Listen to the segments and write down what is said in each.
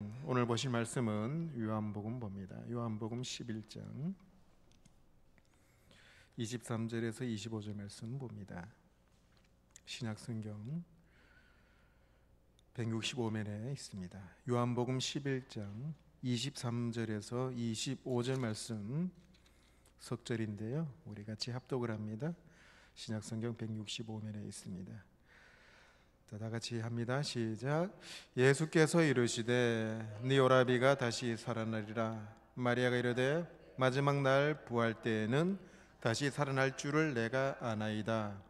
오늘 보실 말씀은 요한복음 봅니다. 요한복음 11장 23절에서 25절 말씀 봅니다. 신약성경 165면에 있습니다. 요한복음 11장 23절에서 25절 말씀 석절인데요, 우리 같이 합독을 합니다. 신약성경 165면에 있습니다. 다 같이 합니다. 시작. 예수께서 이르시되 네 오라비가 다시 살아나리라. 마리아가 이르되 마지막 날 부활 때에는 다시 살아날 줄을 내가 아나이다.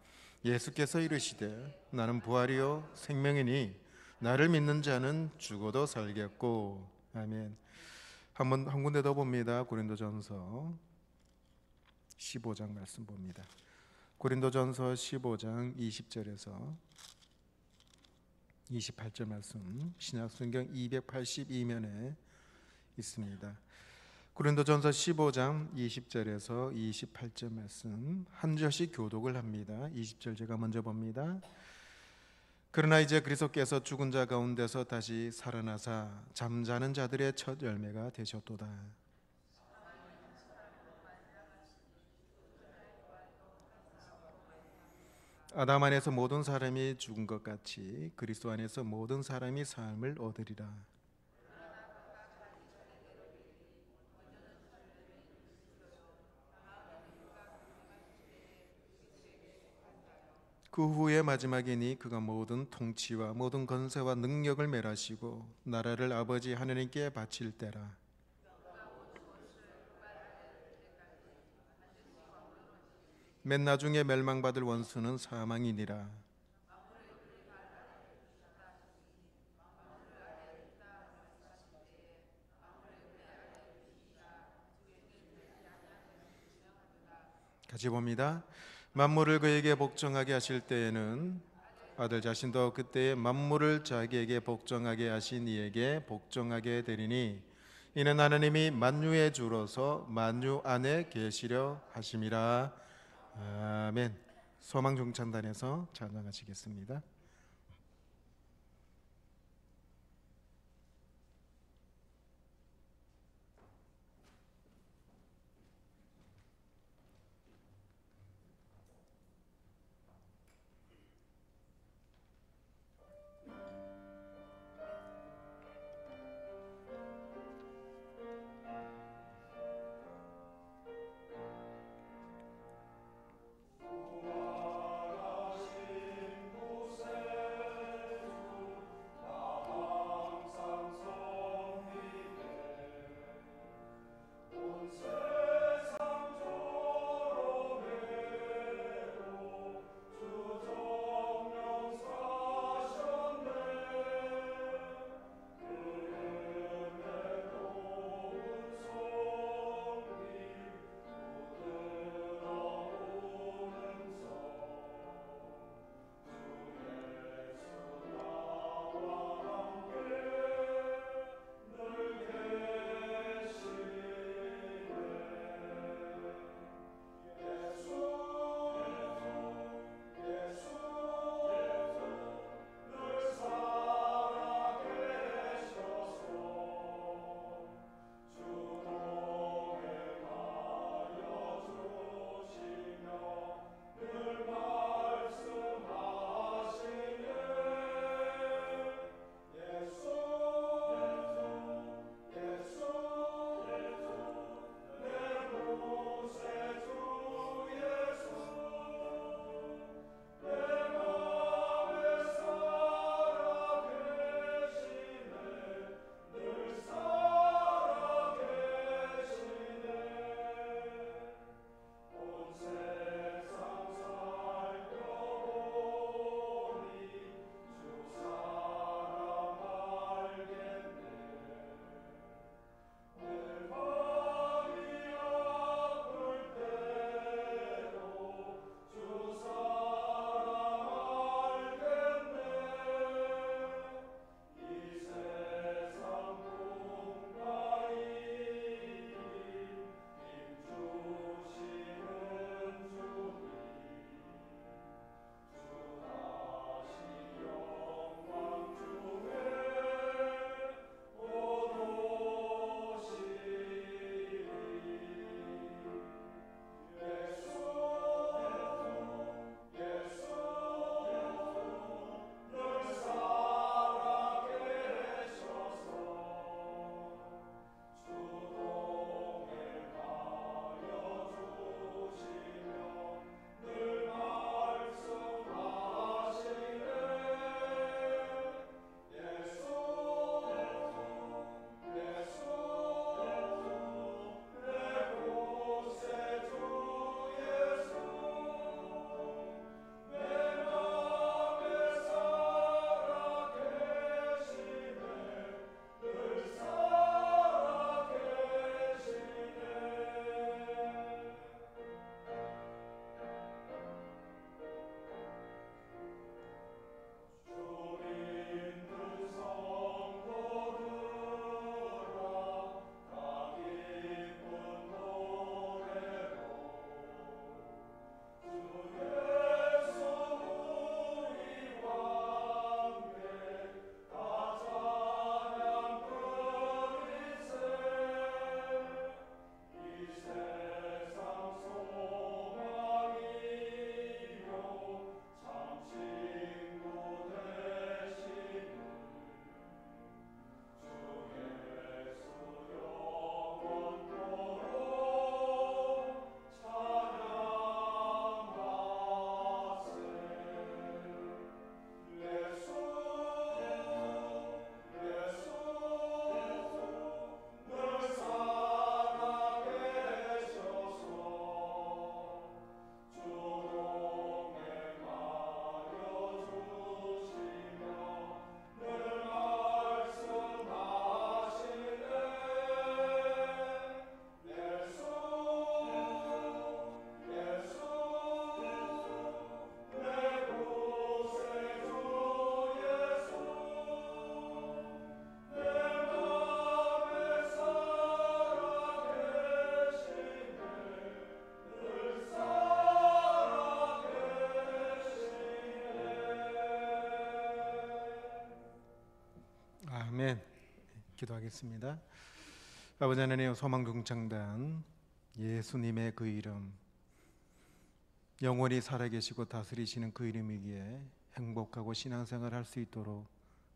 예수께서 이르시되 나는 부활이요 생명이니 나를 믿는 자는 죽어도 살겠고. 아멘. 한 군데 더 봅니다. 고린도전서 15장 말씀 봅니다. 고린도전서 15장 20절에서 28절 말씀 신약성경 282면에 있습니다. 고린도전서 15장 20절에서 28절 말씀 한 절씩 교독을 합니다. 20절 제가 먼저 봅니다. 그러나 이제 그리스도께서 죽은 자 가운데서 다시 살아나사 잠자는 자들의 첫 열매가 되셨도다. 아담 안에서 모든 사람이 죽은 것 같이 그리스도 안에서 모든 사람이 삶을 얻으리라. 그 후에 마지막이니 그가 모든 통치와 모든 권세와 능력을 멸하시고 나라를 아버지 하느님께 바칠 때라. 맨 나중에 멸망받을 원수는 사망이니라. 같이 봅니다. 만물을 그에게 복종하게 하실 때에는 아들 자신도 그때에 만물을 자기에게 복종하게 하신 이에게 복종하게 되리니 이는 하나님이 만유의 주로서 만유 안에 계시려 하심이라. 아멘. 소망종찬단에서 찬양하시겠습니다. 기도하겠습니다. 아버지 하나님, 소망궁창단 예수님의 그 이름, 영원히 살아계시고 다스리시는 그 이름이기에 행복하고 신앙생활 할 수 있도록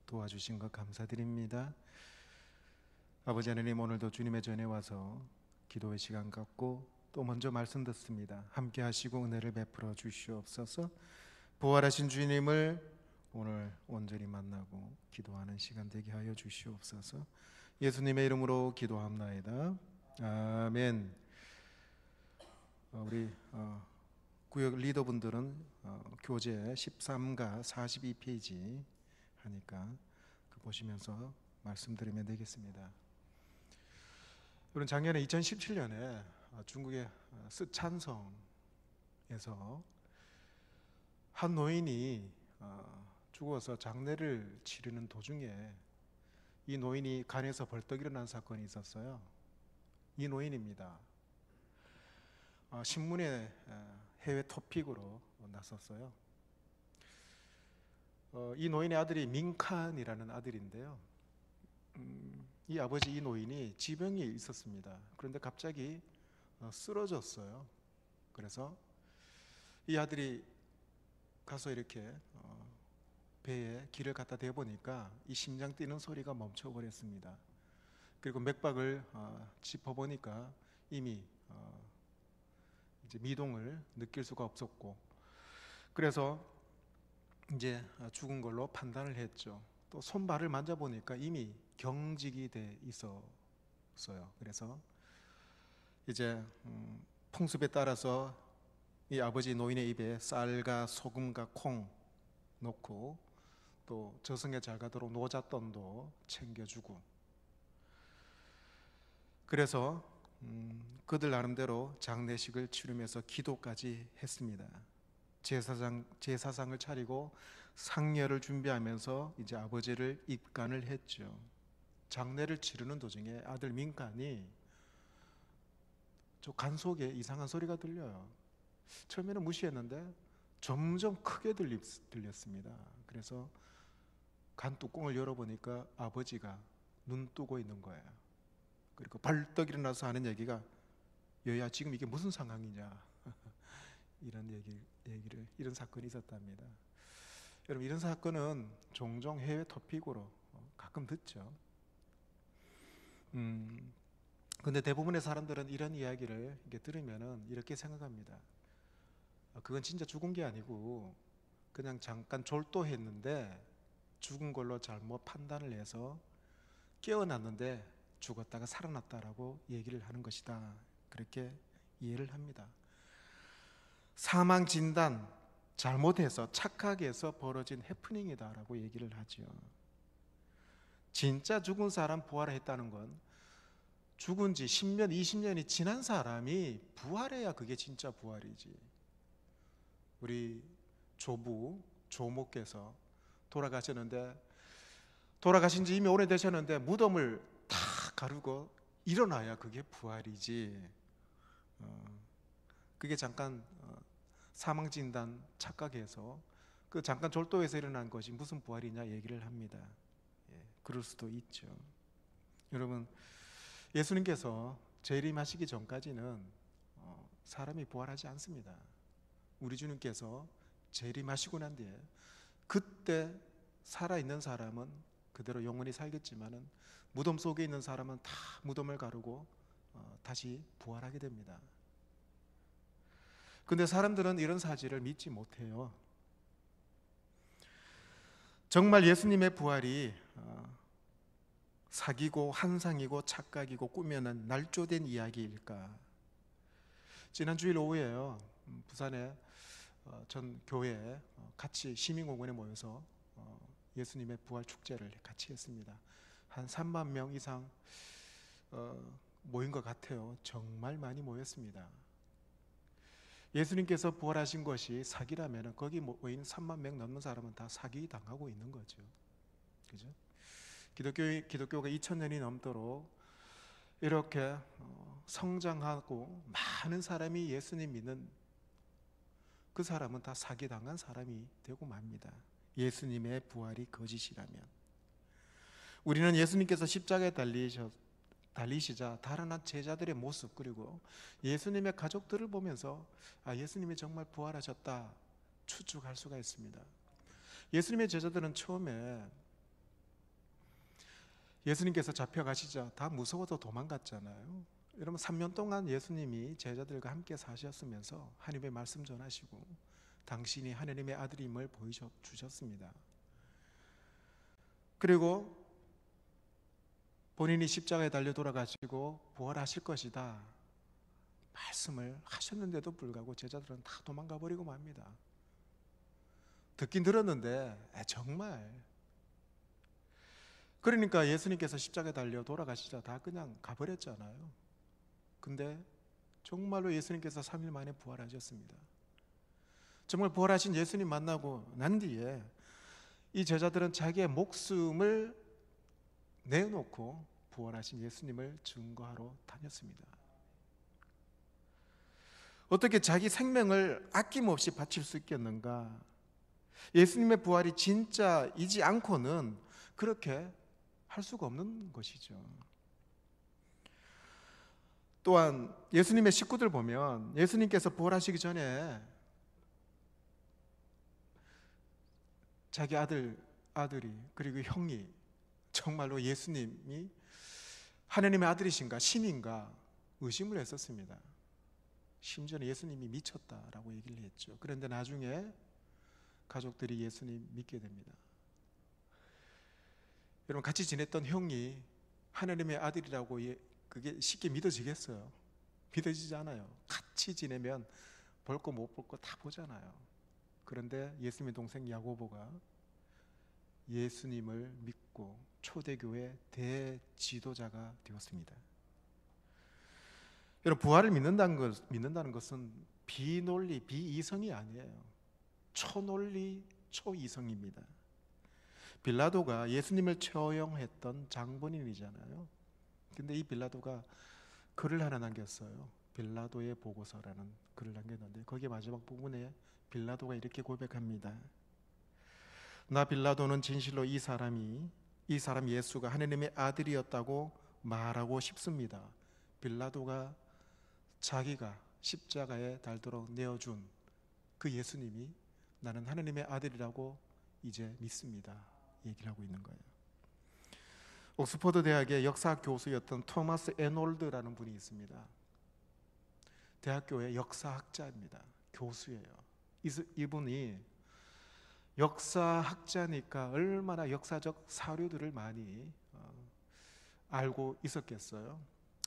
도와주신 것 감사드립니다. 아버지 하나님, 오늘도 주님의 전에 와서 기도의 시간 갖고 또 먼저 말씀 듣습니다. 함께 하시고 은혜를 베풀어 주시옵소서. 부활하신 주님을 오늘 온전히 만나고 기도하는 시간 되게 하여 주시옵소서. 예수님의 이름으로 기도합나이다. 아멘. 우리 구역 리더분들은 교재 13가 42페이지 하니까 그 보시면서 말씀드리면 되겠습니다. 우리는 작년에 2017년에 중국의 쓰촨성에서 한 노인이 죽어서 장례를 치르는 도중에 이 노인이 간에서 벌떡 일어난 사건이 있었어요. 이 노인입니다. 신문에 해외 토픽으로 났었어요. 이 노인의 아들이 민칸이라는 아들인데요. 이 아버지 이 노인이 지병이 있었습니다. 그런데 갑자기 쓰러졌어요. 그래서 이 아들이 가서 이렇게 배에 기를 갖다 대보니까 이 심장 뛰는 소리가 멈춰버렸습니다. 그리고 맥박을 짚어보니까 이미 이제 미동을 느낄 수가 없었고, 그래서 이제 죽은 걸로 판단을 했죠. 또 손발을 만져보니까 이미 경직이 돼 있었어요. 그래서 이제 풍습에 따라서 이 아버지 노인의 입에 쌀과 소금과 콩 넣고 또 저승에 잘 가도록 노잣돈도 챙겨주고, 그래서 그들 나름대로 장례식을 치르면서 기도까지 했습니다. 제사상을 차리고 상여를 준비하면서 이제 아버지를 입간을 했죠. 장례를 치르는 도중에 아들 민간이 저 간 속에 이상한 소리가 들려요. 처음에는 무시했는데 점점 크게 들렸습니다. 그래서 간 뚜껑을 열어보니까 아버지가 눈 뜨고 있는 거예요. 그리고 벌떡 일어나서 하는 얘기가, 여야 지금 이게 무슨 상황이냐 이런 얘기를 이런 사건이 있었답니다. 여러분, 이런 사건은 종종 해외 토픽으로 가끔 듣죠. 근데 대부분의 사람들은 이런 이야기를 이렇게 들으면은 이렇게 생각합니다. 그건 진짜 죽은 게 아니고 그냥 잠깐 졸도했는데 죽은 걸로 잘못 판단을 해서 깨어났는데 죽었다가 살아났다라고 얘기를 하는 것이다, 그렇게 이해를 합니다. 사망 진단 잘못해서 착각해서 벌어진 해프닝이다라고 얘기를 하죠. 진짜 죽은 사람 부활했다는 건 죽은 지 10년, 20년이 지난 사람이 부활해야 그게 진짜 부활이지. 우리 조모께서 돌아가신 지 이미 오래되셨는데 무덤을 다 가르고 일어나야 그게 부활이지. 그게 잠깐 사망진단 착각해서 그 잠깐 졸도해서 일어난 것이 무슨 부활이냐 얘기를 합니다. 그럴 수도 있죠. 여러분, 예수님께서 재림하시기 전까지는 사람이 부활하지 않습니다. 우리 주님께서 재림하시고 난 뒤에 그때 살아있는 사람은 그대로 영원히 살겠지만은 무덤 속에 있는 사람은 다 무덤을 가르고 다시 부활하게 됩니다. 근데 사람들은 이런 사실을 믿지 못해요. 정말 예수님의 부활이 사기고 환상이고 착각이고 꾸며낸 날조된 이야기일까? 지난 주일 오후에요, 부산에 전 교회에 같이 시민공원에 모여서 예수님의 부활 축제를 같이 했습니다. 한 3만 명 이상 모인 것 같아요. 정말 많이 모였습니다. 예수님께서 부활하신 것이 사기라면 거기 모인 3만 명 넘는 사람은 다 사기 당하고 있는 거죠. 그죠? 기독교가 2000년이 넘도록 이렇게 성장하고 많은 사람이 예수님 믿는 그 사람은 다 사기당한 사람이 되고 맙니다. 예수님의 부활이 거짓이라면. 우리는 예수님께서 십자가에 달리시자 달아난 제자들의 모습, 그리고 예수님의 가족들을 보면서 예수님이 정말 부활하셨다 추측할 수가 있습니다. 예수님의 제자들은 처음에 예수님께서 잡혀가시자 다 무서워서 도망갔잖아요. 여러분, 3년 동안 예수님이 제자들과 함께 사셨으면서 하나님의 말씀 전하시고 당신이 하나님의 아들임을 보여주셨습니다. 그리고 본인이 십자가에 달려 돌아가시고 부활하실 것이다 말씀을 하셨는데도 불구하고 제자들은 다 도망가 버리고 맙니다. 듣긴 들었는데 정말, 그러니까 예수님께서 십자가에 달려 돌아가시자 다 그냥 가버렸잖아요. 근데 정말로 예수님께서 3일 만에 부활하셨습니다. 정말 부활하신 예수님 만나고 난 뒤에 이 제자들은 자기의 목숨을 내놓고 부활하신 예수님을 증거하러 다녔습니다. 어떻게 자기 생명을 아낌없이 바칠 수 있겠는가? 예수님의 부활이 진짜이지 않고는 그렇게 할 수가 없는 것이죠. 또한 예수님의 식구들 보면 예수님께서 부활하시기 전에 자기 아들이 그리고 형이 정말로 예수님이 하나님의 아들이신가 신인가 의심을 했었습니다. 심지어는 예수님이 미쳤다라고 얘기를 했죠. 그런데 나중에 가족들이 예수님 믿게 됩니다. 여러분, 같이 지냈던 형이 하나님의 아들이라고 그게 쉽게 믿어지겠어요? 믿어지지 않아요. 같이 지내면 볼 거 못 볼 거 다 보잖아요. 그런데 예수님의 동생 야고보가 예수님을 믿고 초대교회 대지도자가 되었습니다. 여러분, 부활을 믿는다는 것은 비논리, 비이성이 아니에요. 초논리, 초이성입니다. 빌라도가 예수님을 처형했던 장본인이잖아요. 근데 이 빌라도가 글을 하나 남겼어요. 빌라도의 보고서라는 글을 남겼는데 거기에 마지막 부분에 빌라도가 이렇게 고백합니다. 나 빌라도는 진실로 이 사람 예수가 하나님의 아들이었다고 말하고 싶습니다. 빌라도가 자기가 십자가에 달도록 내어준 그 예수님이 나는 하나님의 아들이라고 이제 믿습니다 얘기를 하고 있는 거예요. 옥스퍼드 대학의 역사 교수였던 토마스 에놀드라는 분이 있습니다. 대학교의 역사학자입니다. 교수예요. 이분이 역사학자니까 얼마나 역사적 사료들을 많이 알고 있었겠어요.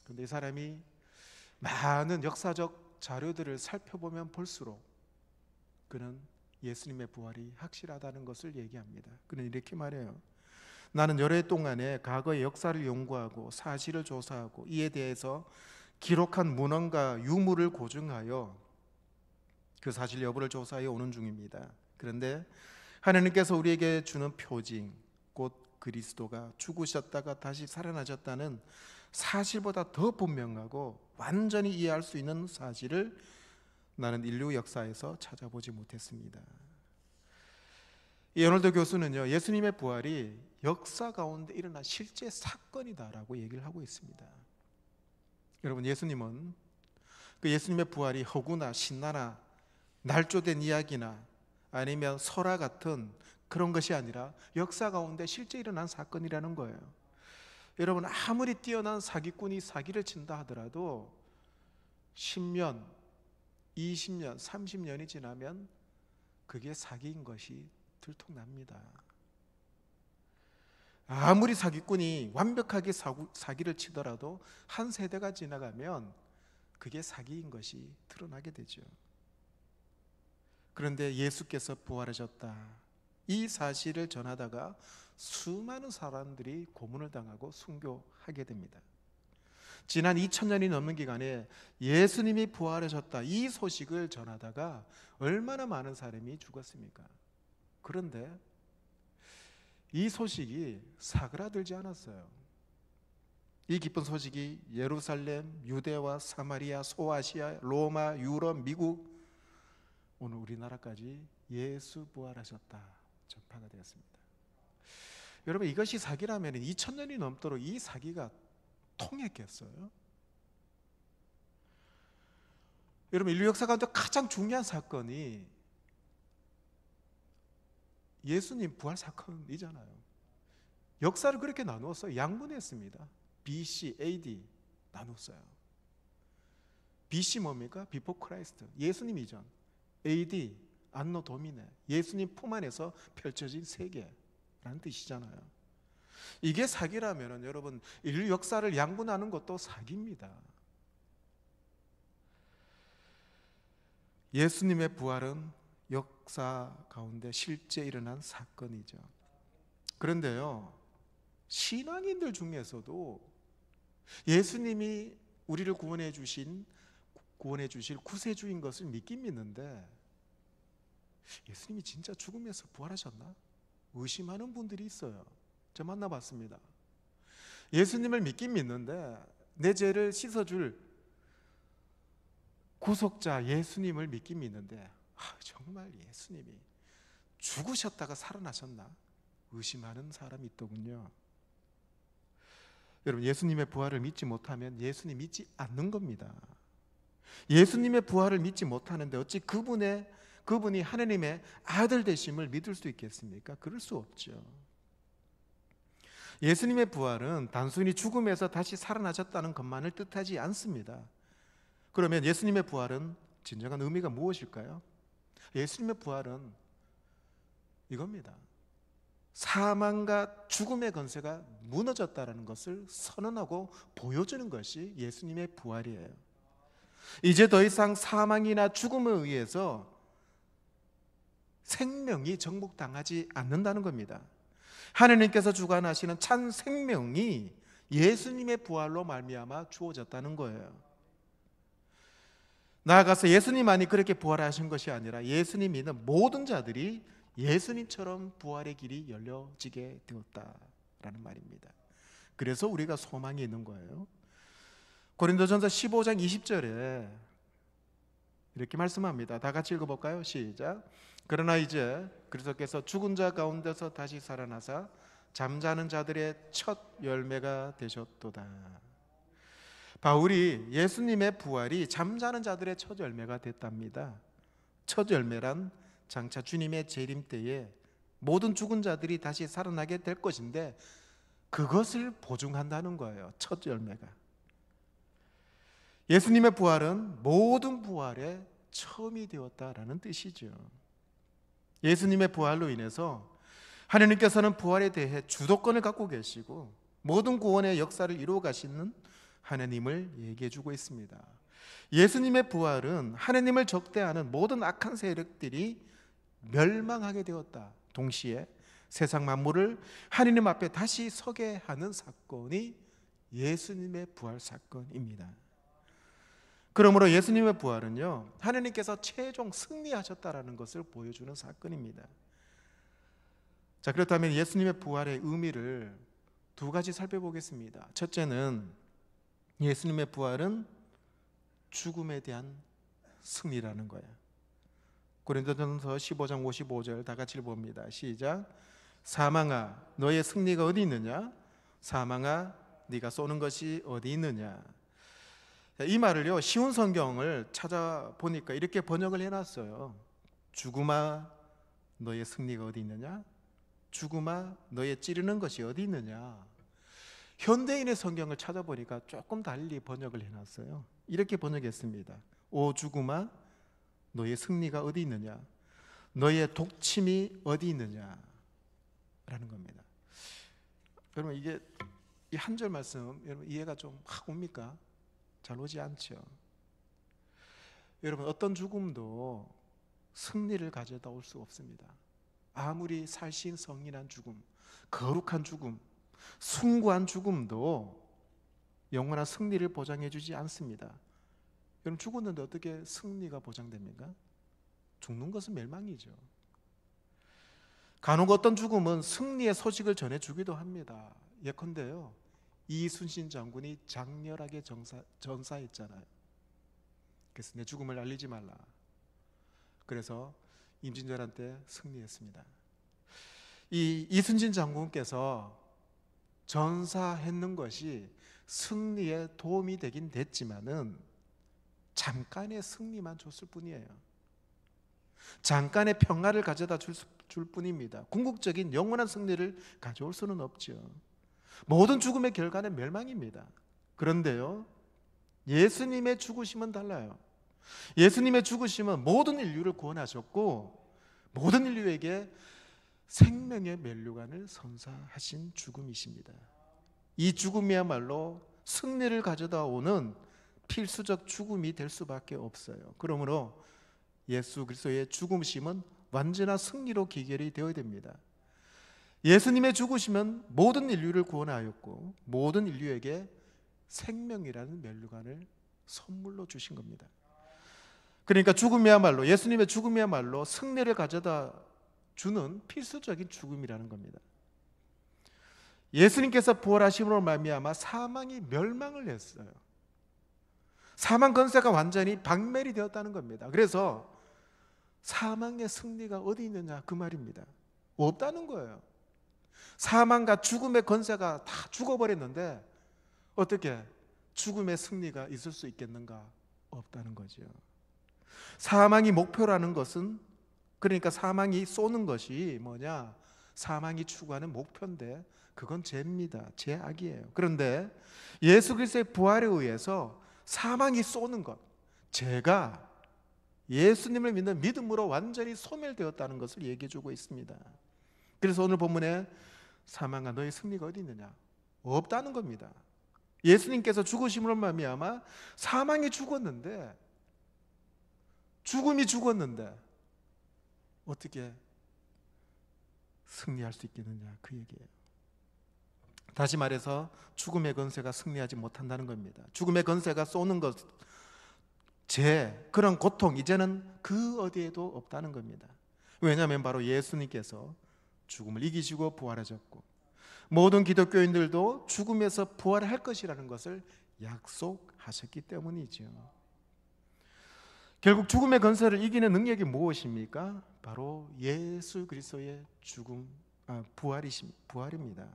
그런데 이 사람이 많은 역사적 자료들을 살펴보면 볼수록 그는 예수님의 부활이 확실하다는 것을 얘기합니다. 그는 이렇게 말해요. 나는 여러 해 동안에 과거의 역사를 연구하고 사실을 조사하고 이에 대해서 기록한 문헌과 유물을 고증하여 그 사실 여부를 조사해 오는 중입니다. 그런데 하나님께서 우리에게 주는 표징, 곧 그리스도가 죽으셨다가 다시 살아나셨다는 사실보다 더 분명하고 완전히 이해할 수 있는 사실을 나는 인류 역사에서 찾아보지 못했습니다. 이 에놀드 교수는요, 예수님의 부활이 역사 가운데 일어난 실제 사건이다라고 얘기를 하고 있습니다. 여러분, 예수님은 그 예수님의 부활이 허구나 신나나 날조된 이야기나 아니면 설화 같은 그런 것이 아니라 역사 가운데 실제 일어난 사건이라는 거예요. 여러분, 아무리 뛰어난 사기꾼이 사기를 친다 하더라도 10년, 20년, 30년이 지나면 그게 사기인 것이 들통납니다. 아무리 사기꾼이 완벽하게 사기를 치더라도 한 세대가 지나가면 그게 사기인 것이 드러나게 되죠. 그런데 예수께서 부활하셨다, 이 사실을 전하다가 수많은 사람들이 고문을 당하고 순교하게 됩니다. 지난 2000년이 넘는 기간에 예수님이 부활하셨다, 이 소식을 전하다가 얼마나 많은 사람이 죽었습니까? 그런데 이 소식이 사그라들지 않았어요. 이 기쁜 소식이 예루살렘, 유대와 사마리아, 소아시아, 로마, 유럽, 미국, 오늘 우리나라까지 예수 부활하셨다 전파가 되었습니다. 여러분, 이것이 사기라면 2000년이 넘도록 이 사기가 통했겠어요? 여러분, 인류 역사 가운데 가장 중요한 사건이 예수님 부활 사건이잖아요. 역사를 그렇게 나누었어요. 양분했습니다. BC, AD 나눴어요. BC 뭡니까? Before Christ, 예수님 이전. AD, 안노 도미네, 예수님 품 안에서 펼쳐진 세계라는 뜻이잖아요. 이게 사기라면 여러분, 인류 역사를 양분하는 것도 사기입니다. 예수님의 부활은 역사 가운데 실제 일어난 사건이죠. 그런데요, 신앙인들 중에서도 예수님이 우리를 구원해 주실 구세주인 것을 믿긴 믿는데, 예수님이 진짜 죽음에서 부활하셨나? 의심하는 분들이 있어요. 제가 만나봤습니다. 예수님을 믿긴 믿는데 내 죄를 씻어줄 구속자 예수님을 믿긴 믿는데, 정말 예수님이 죽으셨다가 살아나셨나? 의심하는 사람이 있더군요. 여러분, 예수님의 부활을 믿지 못하면 예수님 믿지 않는 겁니다. 예수님의 부활을 믿지 못하는데 어찌 그분이 하나님의 아들 되심을 믿을 수 있겠습니까? 그럴 수 없죠. 예수님의 부활은 단순히 죽음에서 다시 살아나셨다는 것만을 뜻하지 않습니다. 그러면 예수님의 부활은 진정한 의미가 무엇일까요? 예수님의 부활은 이겁니다. 사망과 죽음의 권세가 무너졌다는 것을 선언하고 보여주는 것이 예수님의 부활이에요. 이제 더 이상 사망이나 죽음에 의해서 생명이 정복당하지 않는다는 겁니다. 하나님께서 주관하시는 참 생명이 예수님의 부활로 말미암아 주어졌다는 거예요. 나아가서 예수님만이 그렇게 부활하신 것이 아니라 예수님 믿는 모든 자들이 예수님처럼 부활의 길이 열려지게 되었다라는 말입니다. 그래서 우리가 소망이 있는 거예요. 고린도전서 15장 20절에 이렇게 말씀합니다. 다 같이 읽어볼까요? 시작. 그러나 이제 그리스도께서 죽은 자 가운데서 다시 살아나사 잠자는 자들의 첫 열매가 되셨도다. 바울이 예수님의 부활이 잠자는 자들의 첫 열매가 됐답니다. 첫 열매란 장차 주님의 재림 때에 모든 죽은 자들이 다시 살아나게 될 것인데, 그것을 보증한다는 거예요. 첫 열매가. 예수님의 부활은 모든 부활의 처음이 되었다라는 뜻이죠. 예수님의 부활로 인해서 하나님께서는 부활에 대해 주도권을 갖고 계시고 모든 구원의 역사를 이루어 가시는 하나님을 얘기해 주고 있습니다. 예수님의 부활은 하나님을 적대하는 모든 악한 세력들이 멸망하게 되었다. 동시에 세상 만물을 하나님 앞에 다시 서게 하는 사건이 예수님의 부활 사건입니다. 그러므로 예수님의 부활은요, 하나님께서 최종 승리하셨다라는 것을 보여주는 사건입니다. 자, 그렇다면 예수님의 부활의 의미를 두 가지 살펴보겠습니다. 첫째는 예수님의 부활은 죽음에 대한 승리라는 거예요. 고린도전서 15장 55절 다 같이 봅니다. 시작. 사망아 너의 승리가 어디 있느냐? 사망아 네가 쏘는 것이 어디 있느냐? 이 말을요, 쉬운 성경을 찾아보니까 이렇게 번역을 해놨어요. 죽음아 너의 승리가 어디 있느냐? 죽음아 너의 찌르는 것이 어디 있느냐? 현대인의 성경을 찾아보니까 조금 달리 번역을 해놨어요. 이렇게 번역했습니다. 오 죽음아 너의 승리가 어디 있느냐? 너의 독침이 어디 있느냐? 라는 겁니다. 여러분, 이게 이 한 절 말씀 여러분 이해가 좀 확 옵니까? 잘 오지 않죠. 여러분, 어떤 죽음도 승리를 가져다 올 수 없습니다. 아무리 살신성인한 죽음, 거룩한 죽음, 숭고한 죽음도 영원한 승리를 보장해 주지 않습니다. 여러분, 죽었는데 어떻게 승리가 보장됩니까? 죽는 것은 멸망이죠. 간혹 어떤 죽음은 승리의 소식을 전해주기도 합니다. 예컨대요, 이순신 장군이 장렬하게 전사했잖아요. 그래서 내 죽음을 알리지 말라. 그래서 임진왜란 때 승리했습니다. 이 이순신 장군께서 전사했는 것이 승리에 도움이 되긴 됐지만은 잠깐의 승리만 줬을 뿐이에요. 잠깐의 평화를 가져다 줄 뿐입니다. 궁극적인 영원한 승리를 가져올 수는 없죠. 모든 죽음의 결과는 멸망입니다. 그런데요, 예수님의 죽으심은 달라요. 예수님의 죽으심은 모든 인류를 구원하셨고 모든 인류에게 생명의 면류관을 선사하신 죽음이십니다. 이 죽음이야말로 승리를 가져다 오는 필수적 죽음이 될 수밖에 없어요. 그러므로 예수 그리스도의 죽으심은 완전한 승리로 기결이 되어야 됩니다. 예수님의 죽으심은 모든 인류를 구원하였고 모든 인류에게 생명이라는 면류관을 선물로 주신 겁니다. 그러니까 죽음이야말로, 예수님의 죽음이야말로 승리를 가져다 주는 필수적인 죽음이라는 겁니다. 예수님께서 부활하심으로 말미암아 사망이 멸망을 했어요. 사망 권세가 완전히 박멸이 되었다는 겁니다. 그래서 사망의 승리가 어디 있느냐 그 말입니다. 없다는 거예요. 사망과 죽음의 권세가 다 죽어버렸는데 어떻게 죽음의 승리가 있을 수 있겠는가? 없다는 거죠. 사망이 목표라는 것은, 그러니까 사망이 쏘는 것이 뭐냐? 사망이 추구하는 목표인데 그건 죄입니다. 죄악이에요. 그런데 예수 그리스도의 부활에 의해서 사망이 쏘는 것, 죄가 예수님을 믿는 믿음으로 완전히 소멸되었다는 것을 얘기해 주고 있습니다. 그래서 오늘 본문에 사망아 너의 승리가 어디 있느냐? 없다는 겁니다. 예수님께서 죽으심으로 말미암아 사망이 죽었는데, 죽음이 죽었는데 어떻게 승리할 수 있겠느냐 그 얘기예요. 다시 말해서 죽음의 권세가 승리하지 못한다는 겁니다. 죽음의 권세가 쏘는 것, 죄, 그런 고통 이제는 그 어디에도 없다는 겁니다. 왜냐하면 바로 예수님께서 죽음을 이기시고 부활하셨고 모든 기독교인들도 죽음에서 부활할 것이라는 것을 약속하셨기 때문이죠. 결국 죽음의 권세를 이기는 능력이 무엇입니까? 바로 예수 그리스도의 부활입니다.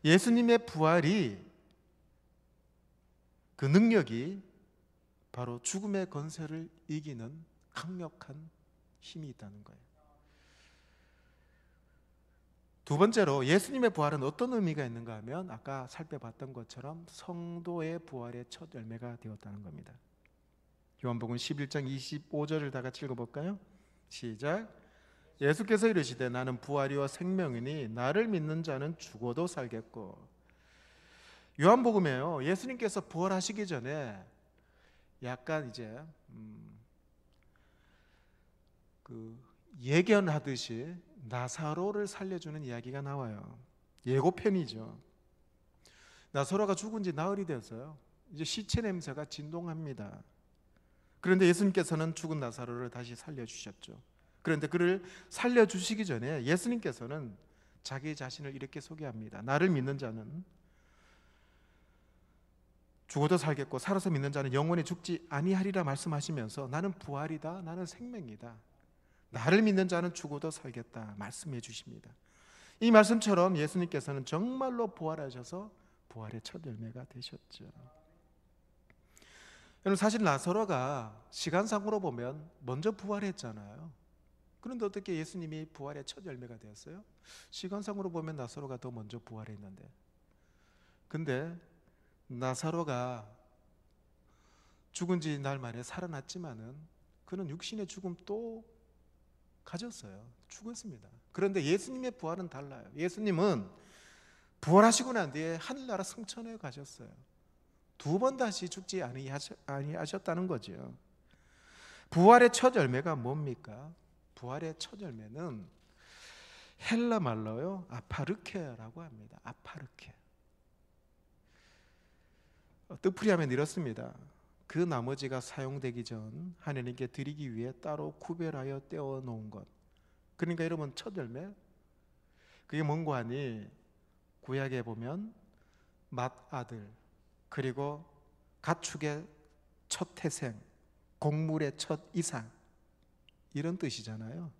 예수님의 부활이, 그 능력이 바로 죽음의 권세를 이기는 강력한 힘이 있다는 거예요. 두 번째로 예수님의 부활은 어떤 의미가 있는가 하면 아까 살펴봤던 것처럼 성도의 부활의 첫 열매가 되었다는 겁니다. 요한복음 11장 25절을 다 같이 읽어볼까요? 시작. 예수께서 이르시되 나는 부활이요 생명이니 나를 믿는 자는 죽어도 살겠고. 요한복음에요, 예수님께서 부활하시기 전에 약간 이제 예견하듯이 나사로를 살려주는 이야기가 나와요. 예고편이죠. 나사로가 죽은 지 나흘이 되었어요. 이제 시체 냄새가 진동합니다. 그런데 예수님께서는 죽은 나사로를 다시 살려주셨죠. 그런데 그를 살려주시기 전에 예수님께서는 자기 자신을 이렇게 소개합니다. 나를 믿는 자는 죽어도 살겠고 살아서 믿는 자는 영원히 죽지 아니하리라 말씀하시면서 나는 부활이다, 나는 생명이다, 나를 믿는 자는 죽어도 살겠다 말씀해 주십니다. 이 말씀처럼 예수님께서는 정말로 부활하셔서 부활의 첫 열매가 되셨죠. 여러분, 사실 나사로가 시간상으로 보면 먼저 부활했잖아요. 그런데 어떻게 예수님이 부활의 첫 열매가 되었어요? 시간상으로 보면 나사로가 더 먼저 부활했는데, 근데 나사로가 죽은 지 날 만에 살아났지만은 그는 육신의 죽음 또 가졌어요. 죽었습니다. 그런데 예수님의 부활은 달라요. 예수님은 부활하시고 난 뒤에 하늘나라 승천에 가셨어요. 두 번 다시 죽지 아니하셨다는 거죠. 부활의 첫 열매가 뭡니까? 부활의 첫 열매는 헬라 말로요, 아파르케라고 합니다. 아파르케. 뜻풀이하면 이렇습니다. 그 나머지가 사용되기 전 하나님께 드리기 위해 따로 구별하여 떼어 놓은 것. 그러니까 여러분, 첫 열매, 그게 뭔고 하니 구약에 보면 맏아들, 그리고 가축의 첫 태생, 곡물의 첫 이상, 이런 뜻이잖아요.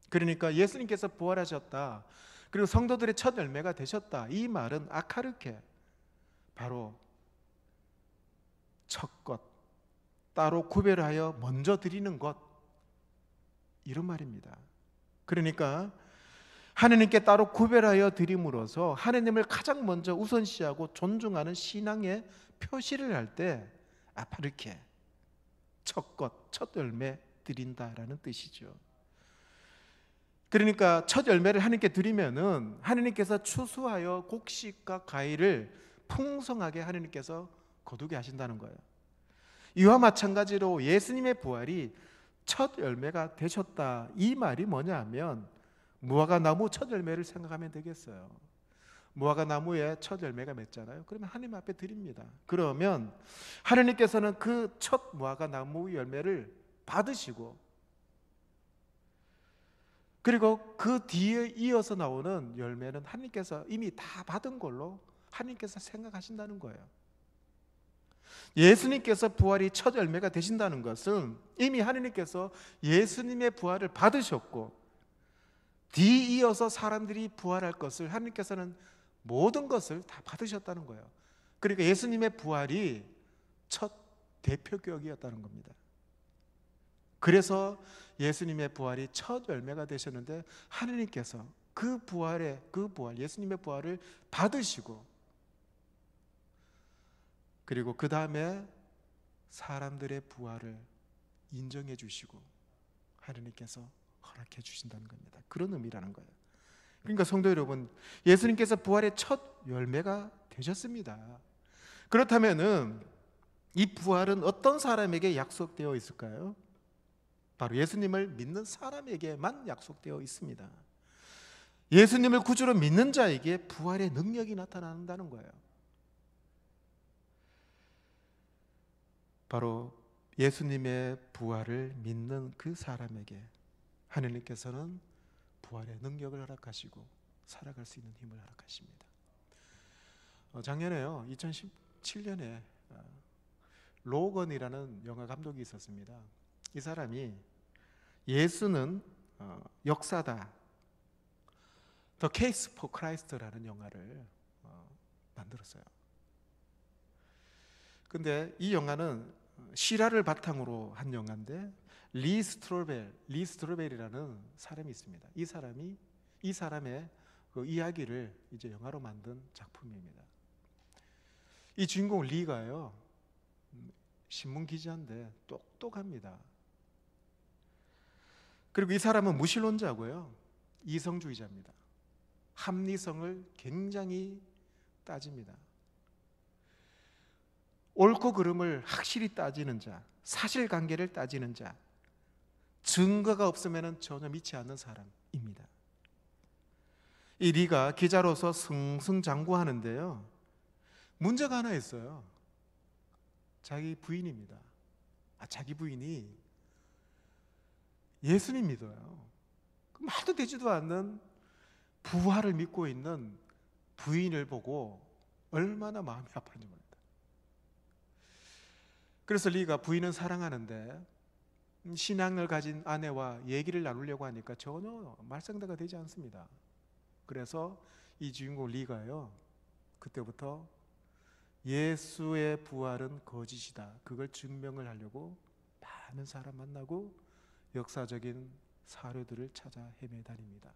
그러니까 예수님께서 부활하셨다, 그리고 성도들의 첫 열매가 되셨다. 이 말은 아카르케, 바로 첫 것, 따로 구별하여 먼저 드리는 것, 이런 말입니다. 그러니까 하느님께 따로 구별하여 드림으로써 하느님을 가장 먼저 우선시하고 존중하는 신앙의 표시를 할 때 아파르케, 첫 것, 첫 열매 드린다라는 뜻이죠. 그러니까 첫 열매를 하느님께 드리면은 하느님께서 추수하여 곡식과 과일을 풍성하게 하느님께서 거두게 하신다는 거예요. 이와 마찬가지로 예수님의 부활이 첫 열매가 되셨다. 이 말이 뭐냐 하면 무화과 나무 첫 열매를 생각하면 되겠어요. 무화과 나무에 첫 열매가 맺잖아요. 그러면 하나님 앞에 드립니다. 그러면 하나님께서는 그 첫 무화과 나무 열매를 받으시고, 그리고 그 뒤에 이어서 나오는 열매는 하나님께서 이미 다 받은 걸로 하나님께서 생각하신다는 거예요. 예수님께서 부활이 첫 열매가 되신다는 것은 이미 하나님께서 예수님의 부활을 받으셨고, 뒤이어서 사람들이 부활할 것을 하나님께서는 모든 것을 다 받으셨다는 거예요. 그러니까 예수님의 부활이 첫 대표격이었다는 겁니다. 그래서 예수님의 부활이 첫 열매가 되셨는데 하나님께서 그 부활, 예수님의 부활을 받으시고, 그리고 그 다음에 사람들의 부활을 인정해 주시고 하나님께서 허락해 주신다는 겁니다. 그런 의미라는 거예요. 그러니까 성도 여러분, 예수님께서 부활의 첫 열매가 되셨습니다. 그렇다면은 이 부활은 어떤 사람에게 약속되어 있을까요? 바로 예수님을 믿는 사람에게만 약속되어 있습니다. 예수님을 구주로 믿는 자에게 부활의 능력이 나타난다는 거예요. 바로 예수님의 부활을 믿는 그 사람에게 하느님께서는 부활의 능력을 허락하시고 살아갈 수 있는 힘을 허락하십니다. 작년에요, 2017년에 로건이라는 영화 감독이 있었습니다. 이 사람이 예수는 역사다, The Case for Christ라는 영화를 만들었어요. 근데 이 영화는 실화를 바탕으로 한 영화인데 리 스트로벨이라는 사람이 있습니다. 이 사람의 그 이야기를 이제 영화로 만든 작품입니다. 이 주인공 리가요, 신문 기자인데 똑똑합니다. 그리고 이 사람은 무신론자고요, 이성주의자입니다. 합리성을 굉장히 따집니다. 옳고 그름을 확실히 따지는 자, 사실관계를 따지는 자, 증거가 없으면 전혀 믿지 않는 사람입니다. 이 리가 기자로서 승승장구하는데요, 문제가 하나 있어요. 자기 부인입니다. 자기 부인이 예수님 믿어요. 말도 되지도 않는 부활을 믿고 있는 부인을 보고 얼마나 마음이 아팠는지 모릅니다. 그래서 리가 부인은 사랑하는데 신앙을 가진 아내와 얘기를 나누려고 하니까 전혀 말상대가 되지 않습니다. 그래서 이 주인공 리가요, 그때부터 예수의 부활은 거짓이다, 그걸 증명을 하려고 많은 사람 만나고 역사적인 사료들을 찾아 헤매다닙니다.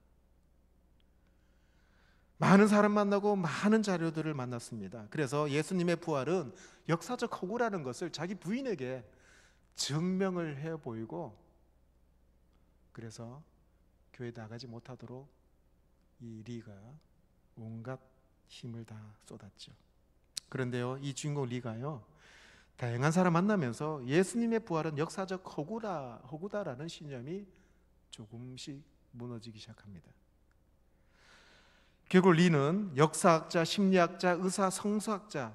많은 사람 만나고 많은 자료들을 만났습니다. 그래서 예수님의 부활은 역사적 허구라는 것을 자기 부인에게 증명을 해 보이고, 그래서 교회 나가지 못하도록 이 리가 온갖 힘을 다 쏟았죠. 그런데요, 이 주인공 리가요, 다양한 사람 만나면서 예수님의 부활은 역사적 허구다라는 신념이 조금씩 무너지기 시작합니다. 결국 리는 역사학자, 심리학자, 의사, 성서학자,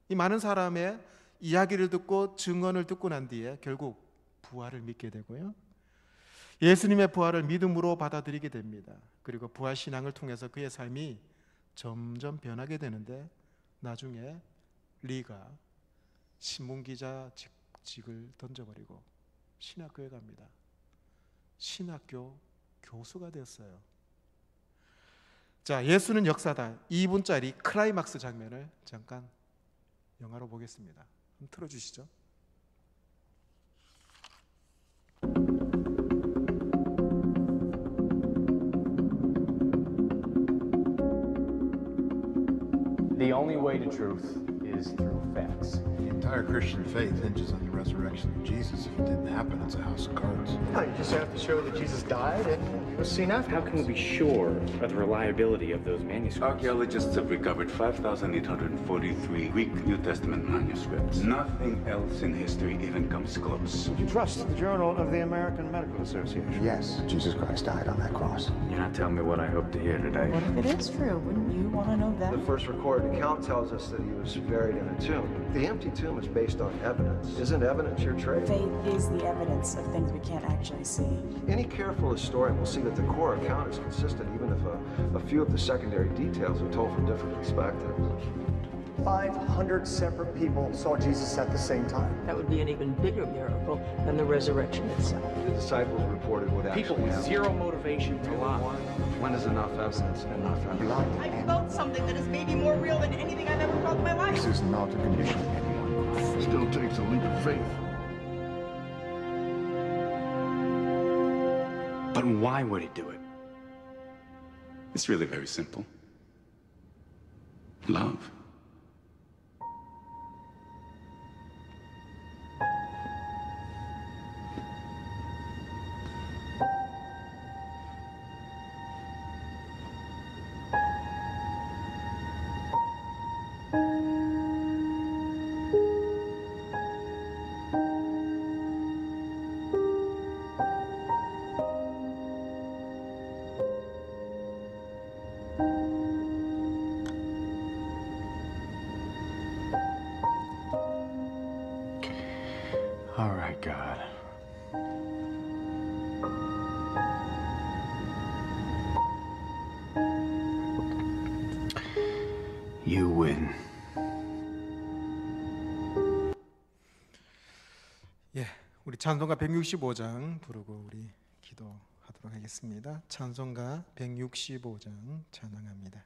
이 많은 사람의 이야기를 듣고 증언을 듣고 난 뒤에 결국 부활을 믿게 되고요, 예수님의 부활을 믿음으로 받아들이게 됩니다. 그리고 부활 신앙을 통해서 그의 삶이 점점 변하게 되는데, 나중에 리가 신문기자 직을 던져버리고 신학교에 갑니다. 신학교 교수가 되었어요. 자, 예수는 역사다 2분짜리 클라이막스 장면을 잠깐 영화로 보겠습니다. 한번 틀어주시죠. The only way to truth is through facts. The entire Christian faith hinges on the resurrection of Jesus. If it didn't happen, it's a house of cards. No, you just have to show that Jesus died and he was seen after. How can we be sure of the reliability of those manuscripts? Archaeologists have recovered 5,843 Greek New Testament manuscripts. Nothing else in history even comes close. You trust the Journal of the American Medical Association? Yes, Jesus Christ died on that cross. You're not telling me what I hope to hear today. What if it is true? Wouldn't you want to know that? The first recorded account tells us that he was buried in a tomb. The empty tomb is based on evidence. Isn't evidence your trade? Faith is the evidence of things we can't actually see. Any careful historian will see that the core account is consistent, even if a few of the secondary details are told from different perspectives. 500 separate people saw Jesus at the same time. That would be an even bigger miracle than the resurrection itself. The disciples reported what People actually with happened. zero motivation to lie. When is enough evidence enough evidence? I felt something that is maybe more real than anything I've ever felt in my life. This is not a condition anyone can. Still takes a leap of faith. But why would he do it? It's really very simple. Love. All right, God. You win. 예, 우리 찬송가 165장 부르고 우리 기도하도록 하겠습니다. 찬송가 165장 찬양합니다.